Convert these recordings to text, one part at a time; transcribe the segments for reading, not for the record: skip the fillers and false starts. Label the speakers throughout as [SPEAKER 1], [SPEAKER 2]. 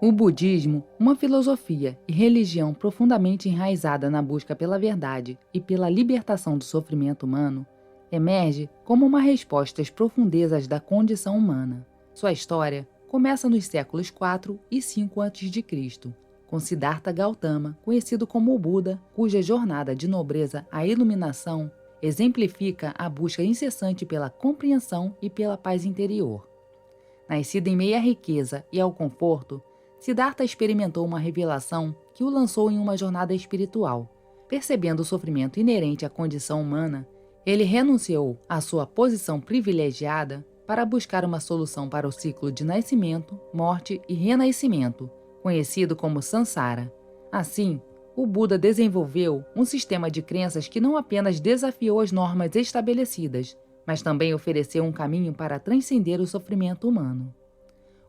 [SPEAKER 1] O budismo, uma filosofia e religião profundamente enraizada na busca pela verdade e pela libertação do sofrimento humano, emerge como uma resposta às profundezas da condição humana. Sua história começa nos séculos 4 e 5 a.C., com Siddhartha Gautama, conhecido como o Buda, cuja jornada de nobreza à iluminação exemplifica a busca incessante pela compreensão e pela paz interior. Nascido em meio à riqueza e ao conforto, Siddhartha experimentou uma revelação que o lançou em uma jornada espiritual. Percebendo o sofrimento inerente à condição humana, ele renunciou à sua posição privilegiada para buscar uma solução para o ciclo de nascimento, morte e renascimento, conhecido como Sansara. Assim, o Buda desenvolveu um sistema de crenças que não apenas desafiou as normas estabelecidas, mas também ofereceu um caminho para transcender o sofrimento humano.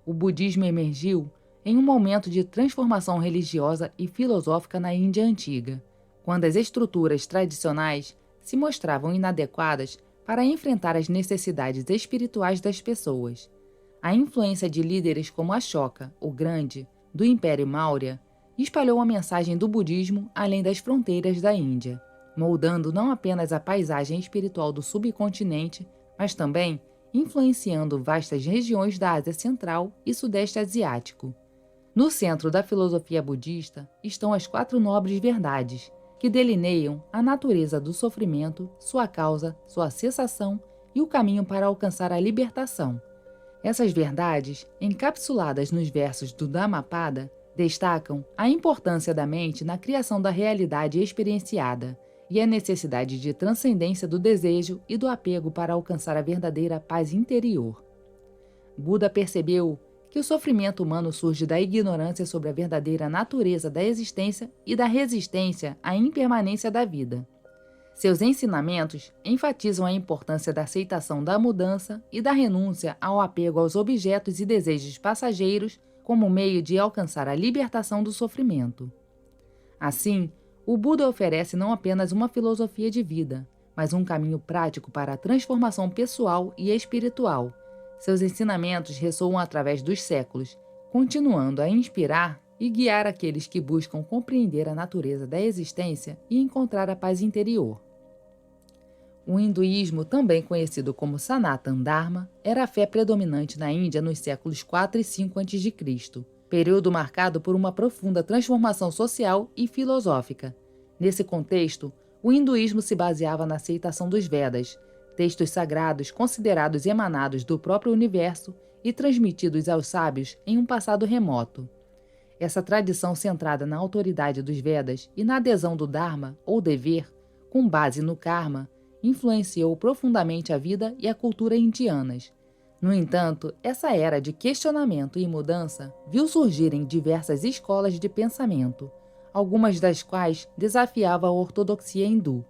[SPEAKER 1] O budismo emergiu em um momento de transformação religiosa e filosófica na Índia antiga, quando as estruturas tradicionais se mostravam inadequadas para enfrentar as necessidades espirituais das pessoas. A influência de líderes como Ashoka, o Grande, do Império Maurya, espalhou a mensagem do budismo além das fronteiras da Índia, moldando não apenas a paisagem espiritual do subcontinente, mas também influenciando vastas regiões da Ásia Central e Sudeste Asiático. No centro da filosofia budista estão as 4 nobres verdades, que delineiam a natureza do sofrimento, sua causa, sua cessação e o caminho para alcançar a libertação. Essas verdades, encapsuladas nos versos do Dhammapada, destacam a importância da mente na criação da realidade experienciada e a necessidade de transcendência do desejo e do apego para alcançar a verdadeira paz interior. Buda percebeu que o sofrimento humano surge da ignorância sobre a verdadeira natureza da existência e da resistência à impermanência da vida. Seus ensinamentos enfatizam a importância da aceitação da mudança e da renúncia ao apego aos objetos e desejos passageiros como meio de alcançar a libertação do sofrimento. Assim, o Buda oferece não apenas uma filosofia de vida, mas um caminho prático para a transformação pessoal e espiritual. Seus ensinamentos ressoam através dos séculos, continuando a inspirar e guiar aqueles que buscam compreender a natureza da existência e encontrar a paz interior. O hinduísmo, também conhecido como Sanatana Dharma, era a fé predominante na Índia nos séculos 4 e 5 a.C., período marcado por uma profunda transformação social e filosófica. Nesse contexto, o hinduísmo se baseava na aceitação dos Vedas, textos sagrados considerados emanados do próprio universo e transmitidos aos sábios em um passado remoto. Essa tradição centrada na autoridade dos Vedas e na adesão do Dharma, ou dever, com base no karma, influenciou profundamente a vida e a cultura indianas. No entanto, essa era de questionamento e mudança viu surgirem diversas escolas de pensamento, algumas das quais desafiavam a ortodoxia hindu.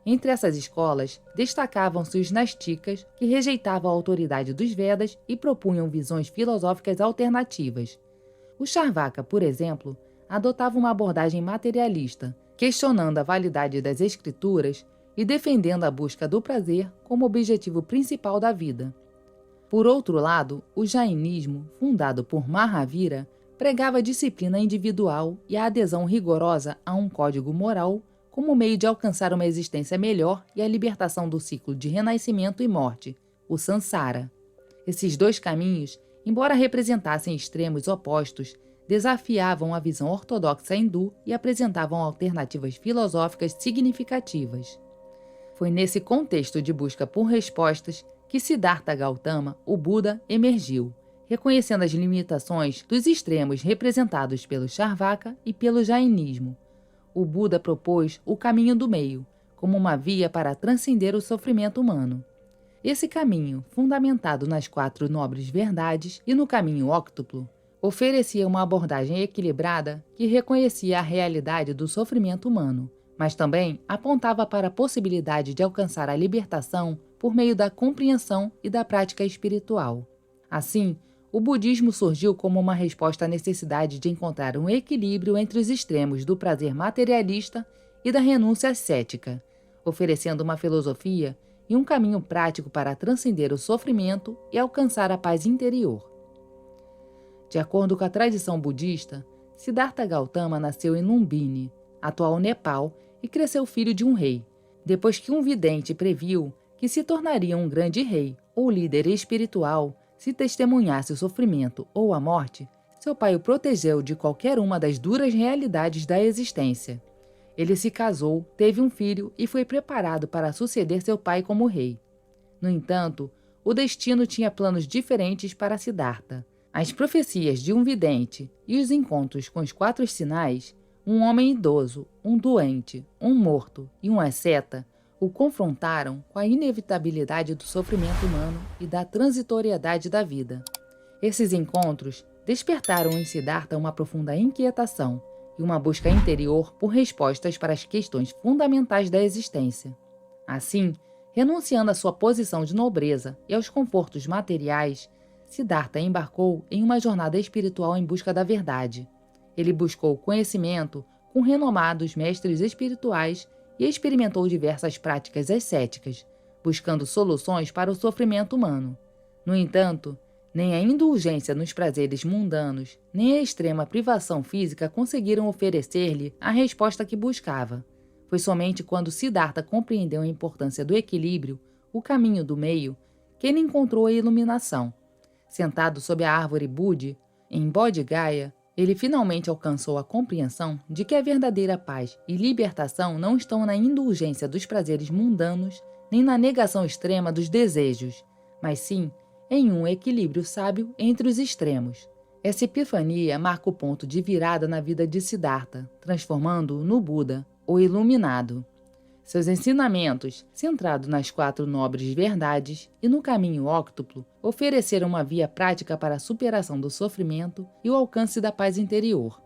[SPEAKER 1] Entre essas escolas, destacavam-se os Nastikas, que rejeitavam a autoridade dos Vedas e propunham visões filosóficas alternativas. O Charvaka, por exemplo, adotava uma abordagem materialista, questionando a validade das escrituras e defendendo a busca do prazer como objetivo principal da vida. Por outro lado, o Jainismo, fundado por Mahavira, pregava a disciplina individual e a adesão rigorosa a um código moral como meio de alcançar uma existência melhor e a libertação do ciclo de renascimento e morte, o Sansara. Esses 2 caminhos, embora representassem extremos opostos, desafiavam a visão ortodoxa hindu e apresentavam alternativas filosóficas significativas. Foi nesse contexto de busca por respostas que Siddhartha Gautama, o Buda, emergiu, reconhecendo as limitações dos extremos representados pelo Charvaka e pelo Jainismo. O Buda propôs o caminho do meio, como uma via para transcender o sofrimento humano. Esse caminho, fundamentado nas 4 nobres verdades e no caminho óctuplo, oferecia uma abordagem equilibrada que reconhecia a realidade do sofrimento humano, mas também apontava para a possibilidade de alcançar a libertação por meio da compreensão e da prática espiritual. Assim, o budismo surgiu como uma resposta à necessidade de encontrar um equilíbrio entre os extremos do prazer materialista e da renúncia ascética, oferecendo uma filosofia e um caminho prático para transcender o sofrimento e alcançar a paz interior. De acordo com a tradição budista, Siddhartha Gautama nasceu em Lumbini, atual Nepal, e cresceu filho de um rei. Depois que um vidente previu que se tornaria um grande rei ou líder espiritual se testemunhasse o sofrimento ou a morte, seu pai o protegeu de qualquer uma das duras realidades da existência. Ele se casou, teve um filho e foi preparado para suceder seu pai como rei. No entanto, o destino tinha planos diferentes para Siddhartha. As profecias de um vidente e os encontros com os 4 sinais, um homem idoso, um doente, um morto e um asceta, o confrontaram com a inevitabilidade do sofrimento humano e da transitoriedade da vida. Esses encontros despertaram em Siddhartha uma profunda inquietação e uma busca interior por respostas para as questões fundamentais da existência. Assim, renunciando à sua posição de nobreza e aos confortos materiais, Siddhartha embarcou em uma jornada espiritual em busca da verdade. Ele buscou conhecimento com renomados mestres espirituais e experimentou diversas práticas ascéticas, buscando soluções para o sofrimento humano. No entanto, nem a indulgência nos prazeres mundanos, nem a extrema privação física conseguiram oferecer-lhe a resposta que buscava. Foi somente quando Siddhartha compreendeu a importância do equilíbrio, o caminho do meio, que ele encontrou a iluminação. Sentado sob a árvore Bodhi, em Bodh Gaya, ele finalmente alcançou a compreensão de que a verdadeira paz e libertação não estão na indulgência dos prazeres mundanos, nem na negação extrema dos desejos, mas sim em um equilíbrio sábio entre os extremos. Essa epifania marca o ponto de virada na vida de Siddhartha, transformando-o no Buda, o Iluminado. Seus ensinamentos, centrados nas 4 nobres verdades e no caminho óctuplo, ofereceram uma via prática para a superação do sofrimento e o alcance da paz interior.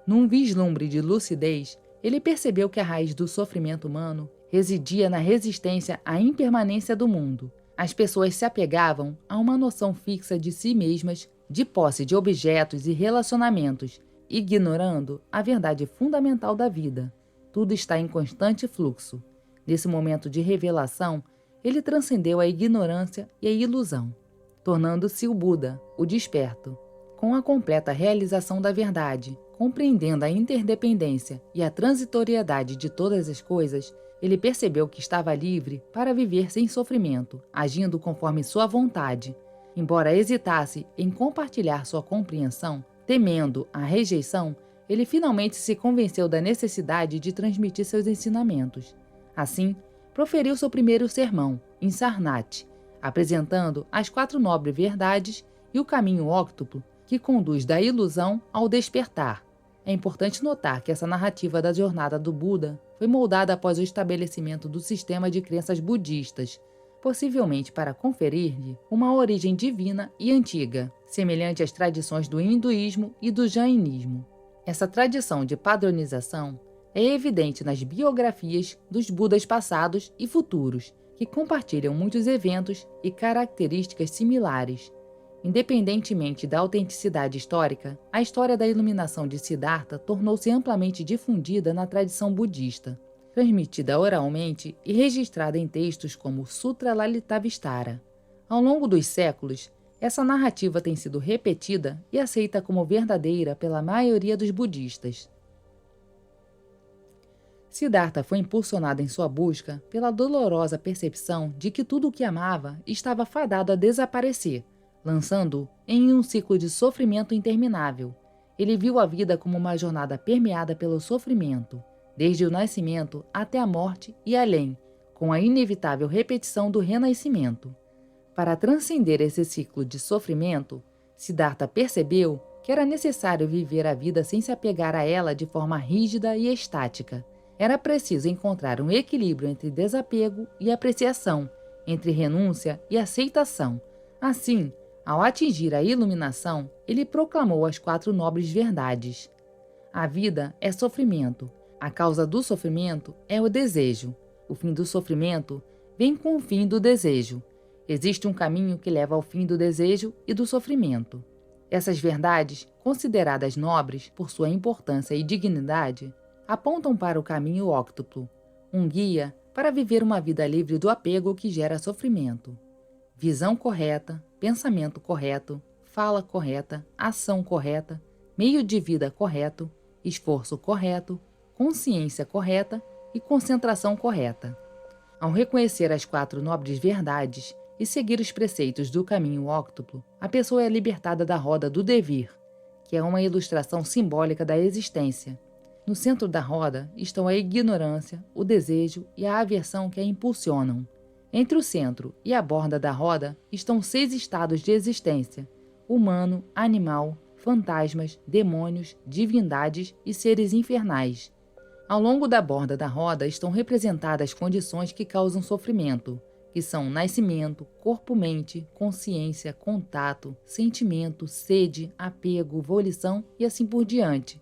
[SPEAKER 1] Num vislumbre de lucidez, ele percebeu que a raiz do sofrimento humano residia na resistência à impermanência do mundo. As pessoas se apegavam a uma noção fixa de si mesmas, de posse de objetos e relacionamentos, ignorando a verdade fundamental da vida. Tudo está em constante fluxo. Nesse momento de revelação, ele transcendeu a ignorância e a ilusão, tornando-se o Buda, o desperto. Com a completa realização da verdade, compreendendo a interdependência e a transitoriedade de todas as coisas, ele percebeu que estava livre para viver sem sofrimento, agindo conforme sua vontade. Embora hesitasse em compartilhar sua compreensão, temendo a rejeição, ele finalmente se convenceu da necessidade de transmitir seus ensinamentos. Assim, proferiu seu primeiro sermão, em Sarnath, apresentando as 4 nobres verdades e o caminho óctuplo que conduz da ilusão ao despertar. É importante notar que essa narrativa da jornada do Buda foi moldada após o estabelecimento do sistema de crenças budistas, possivelmente para conferir-lhe uma origem divina e antiga, semelhante às tradições do hinduísmo e do jainismo. Essa tradição de padronização é evidente nas biografias dos Budas passados e futuros, que compartilham muitos eventos e características similares. Independentemente da autenticidade histórica, a história da iluminação de Siddhartha tornou-se amplamente difundida na tradição budista, transmitida oralmente e registrada em textos como Sutra Lalitavistara. Ao longo dos séculos, essa narrativa tem sido repetida e aceita como verdadeira pela maioria dos budistas. Siddhartha foi impulsionado em sua busca pela dolorosa percepção de que tudo o que amava estava fadado a desaparecer, lançando-o em um ciclo de sofrimento interminável. Ele viu a vida como uma jornada permeada pelo sofrimento, desde o nascimento até a morte e além, com a inevitável repetição do renascimento. Para transcender esse ciclo de sofrimento, Siddhartha percebeu que era necessário viver a vida sem se apegar a ela de forma rígida e estática. Era preciso encontrar um equilíbrio entre desapego e apreciação, entre renúncia e aceitação. Assim, ao atingir a iluminação, ele proclamou as 4 nobres verdades. A vida é sofrimento. A causa do sofrimento é o desejo. O fim do sofrimento vem com o fim do desejo. Existe um caminho que leva ao fim do desejo e do sofrimento. Essas verdades, consideradas nobres por sua importância e dignidade, apontam para o caminho óctuplo, um guia para viver uma vida livre do apego que gera sofrimento. Visão correta, pensamento correto, fala correta, ação correta, meio de vida correto, esforço correto, consciência correta e concentração correta. Ao reconhecer as 4 nobres verdades e seguir os preceitos do caminho óctuplo, a pessoa é libertada da roda do devir, que é uma ilustração simbólica da existência. No centro da roda estão a ignorância, o desejo e a aversão que a impulsionam. Entre o centro e a borda da roda estão 6 estados de existência: humano, animal, fantasmas, demônios, divindades e seres infernais. Ao longo da borda da roda estão representadas condições que causam sofrimento, que são nascimento, corpo-mente, consciência, contato, sentimento, sede, apego, volição e assim por diante.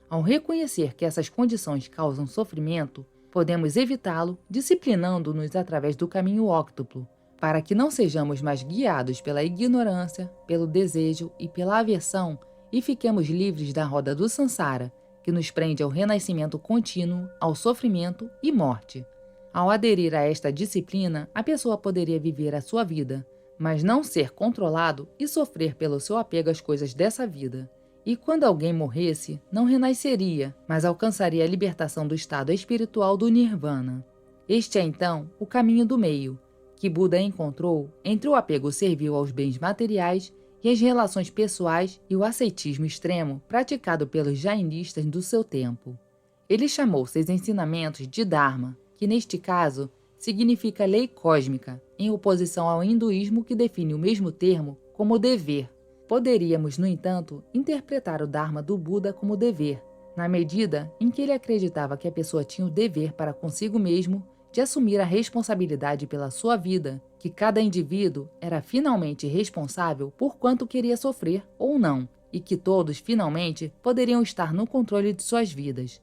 [SPEAKER 1] Ao reconhecer que essas condições causam sofrimento, podemos evitá-lo disciplinando-nos através do caminho óctuplo, para que não sejamos mais guiados pela ignorância, pelo desejo e pela aversão e fiquemos livres da roda do Sansara, que nos prende ao renascimento contínuo, ao sofrimento e morte. Ao aderir a esta disciplina, a pessoa poderia viver a sua vida, mas não ser controlado e sofrer pelo seu apego às coisas dessa vida. E quando alguém morresse, não renasceria, mas alcançaria a libertação do estado espiritual do Nirvana. Este é então o caminho do meio, que Buda encontrou entre o apego servil aos bens materiais e as relações pessoais e o ascetismo extremo praticado pelos jainistas do seu tempo. Ele chamou seus ensinamentos de Dharma, que neste caso significa lei cósmica, em oposição ao hinduísmo que define o mesmo termo como dever. Poderíamos, no entanto, interpretar o Dharma do Buda como dever, na medida em que ele acreditava que a pessoa tinha o dever para consigo mesmo de assumir a responsabilidade pela sua vida, que cada indivíduo era finalmente responsável por quanto queria sofrer ou não, e que todos, finalmente, poderiam estar no controle de suas vidas.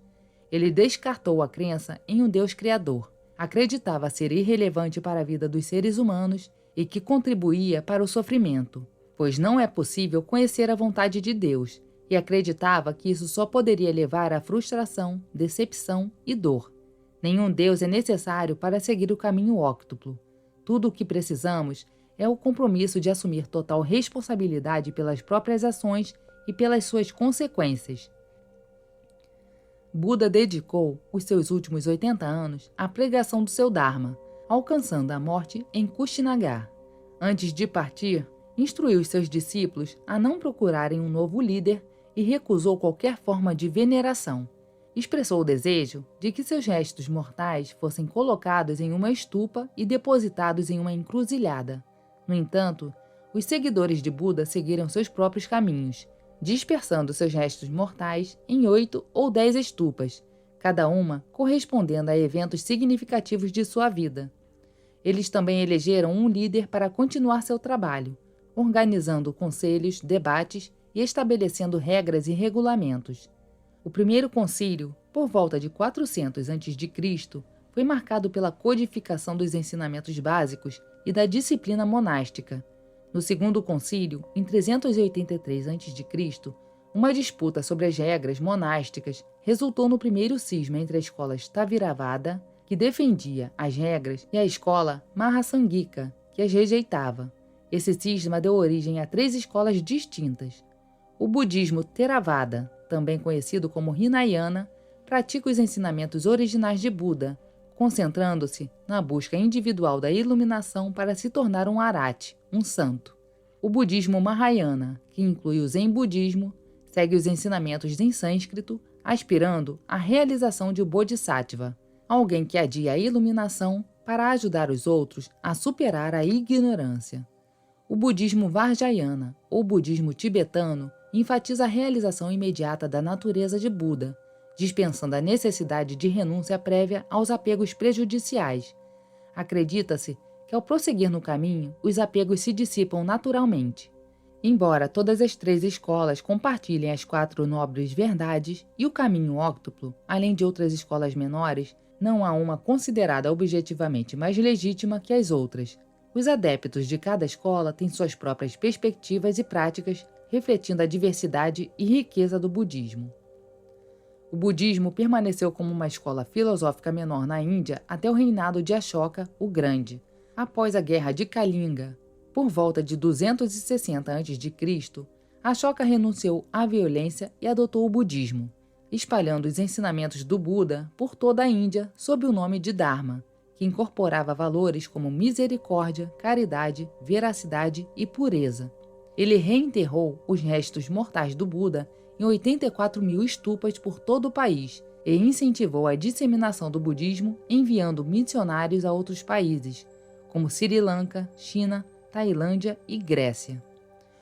[SPEAKER 1] Ele descartou a crença em um Deus criador, acreditava ser irrelevante para a vida dos seres humanos e que contribuía para o sofrimento, pois não é possível conhecer a vontade de Deus, e acreditava que isso só poderia levar à frustração, decepção e dor. Nenhum Deus é necessário para seguir o caminho óctuplo. Tudo o que precisamos é o compromisso de assumir total responsabilidade pelas próprias ações e pelas suas consequências. Buda dedicou os seus últimos 80 anos à pregação do seu Dharma, alcançando a morte em Kushinagar. Antes de partir, instruiu os seus discípulos a não procurarem um novo líder e recusou qualquer forma de veneração. Expressou o desejo de que seus restos mortais fossem colocados em uma estupa e depositados em uma encruzilhada. No entanto, os seguidores de Buda seguiram seus próprios caminhos, dispersando seus restos mortais em 8 ou 10 estupas, cada uma correspondendo a eventos significativos de sua vida. Eles também elegeram um líder para continuar seu trabalho, organizando conselhos, debates e estabelecendo regras e regulamentos. O primeiro concílio, por volta de 400 a.C., foi marcado pela codificação dos ensinamentos básicos e da disciplina monástica. No segundo concílio, em 383 a.C., uma disputa sobre as regras monásticas resultou no primeiro cisma entre a escola Sthaviravada, que defendia as regras, e a escola Mahasangika, que as rejeitava. Esse cisma deu origem a 3 escolas distintas. O budismo Theravada, também conhecido como Hinayana, pratica os ensinamentos originais de Buda, concentrando-se na busca individual da iluminação para se tornar um arhat, um santo. O budismo Mahayana, que inclui o Zen budismo, segue os ensinamentos em sânscrito, aspirando à realização de Bodhisattva, alguém que adia a iluminação para ajudar os outros a superar a ignorância. O budismo Vajrayana, ou budismo tibetano, enfatiza a realização imediata da natureza de Buda, dispensando a necessidade de renúncia prévia aos apegos prejudiciais. Acredita-se que, ao prosseguir no caminho, os apegos se dissipam naturalmente. Embora todas as 3 escolas compartilhem as 4 nobres verdades e o caminho óctuplo, além de outras escolas menores, não há uma considerada objetivamente mais legítima que as outras. Os adeptos de cada escola têm suas próprias perspectivas e práticas, refletindo a diversidade e riqueza do budismo. O budismo permaneceu como uma escola filosófica menor na Índia até o reinado de Ashoka, o Grande. Após a Guerra de Kalinga, Por volta de 260 a.C., Ashoka renunciou à violência e adotou o budismo, espalhando os ensinamentos do Buda por toda a Índia sob o nome de Dharma, que incorporava valores como misericórdia, caridade, veracidade e pureza. Ele reenterrou os restos mortais do Buda em 84 mil stupas por todo o país e incentivou a disseminação do budismo enviando missionários a outros países, como Sri Lanka, China, Tailândia e Grécia.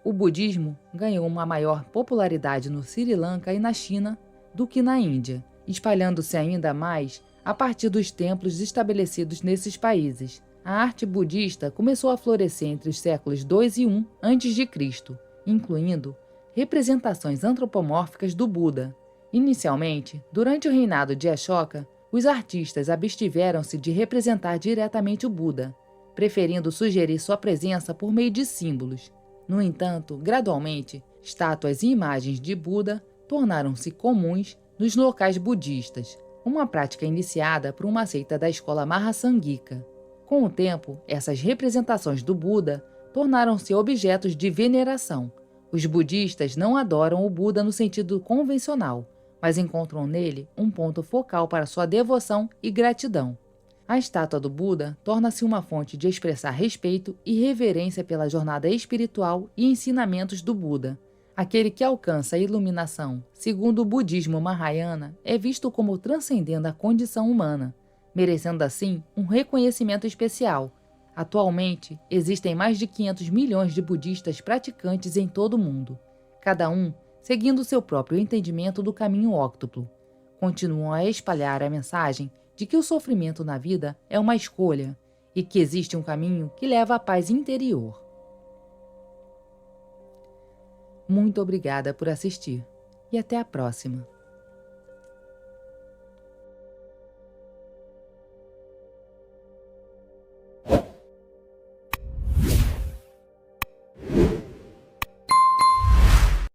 [SPEAKER 1] O budismo ganhou uma maior popularidade no Sri Lanka e na China do que na Índia, espalhando-se ainda mais a partir dos templos estabelecidos nesses países. A arte budista começou a florescer entre os séculos 2 e 1 a.C., incluindo representações antropomórficas do Buda. Inicialmente, durante o reinado de Ashoka, os artistas abstiveram-se de representar diretamente o Buda, preferindo sugerir sua presença por meio de símbolos. No entanto, gradualmente, estátuas e imagens de Buda tornaram-se comuns nos locais budistas, uma prática iniciada por uma seita da escola Mahasanghika. Com o tempo, essas representações do Buda tornaram-se objetos de veneração. Os budistas não adoram o Buda no sentido convencional, mas encontram nele um ponto focal para sua devoção e gratidão. A estátua do Buda torna-se uma fonte de expressar respeito e reverência pela jornada espiritual e ensinamentos do Buda. Aquele que alcança a iluminação, segundo o budismo Mahayana, é visto como transcendendo a condição humana, merecendo assim um reconhecimento especial. Atualmente, existem mais de 500 milhões de budistas praticantes em todo o mundo, cada um seguindo seu próprio entendimento do caminho óctuplo. Continuam a espalhar a mensagem de que o sofrimento na vida é uma escolha e que existe um caminho que leva à paz interior. Muito obrigada por assistir e até a próxima!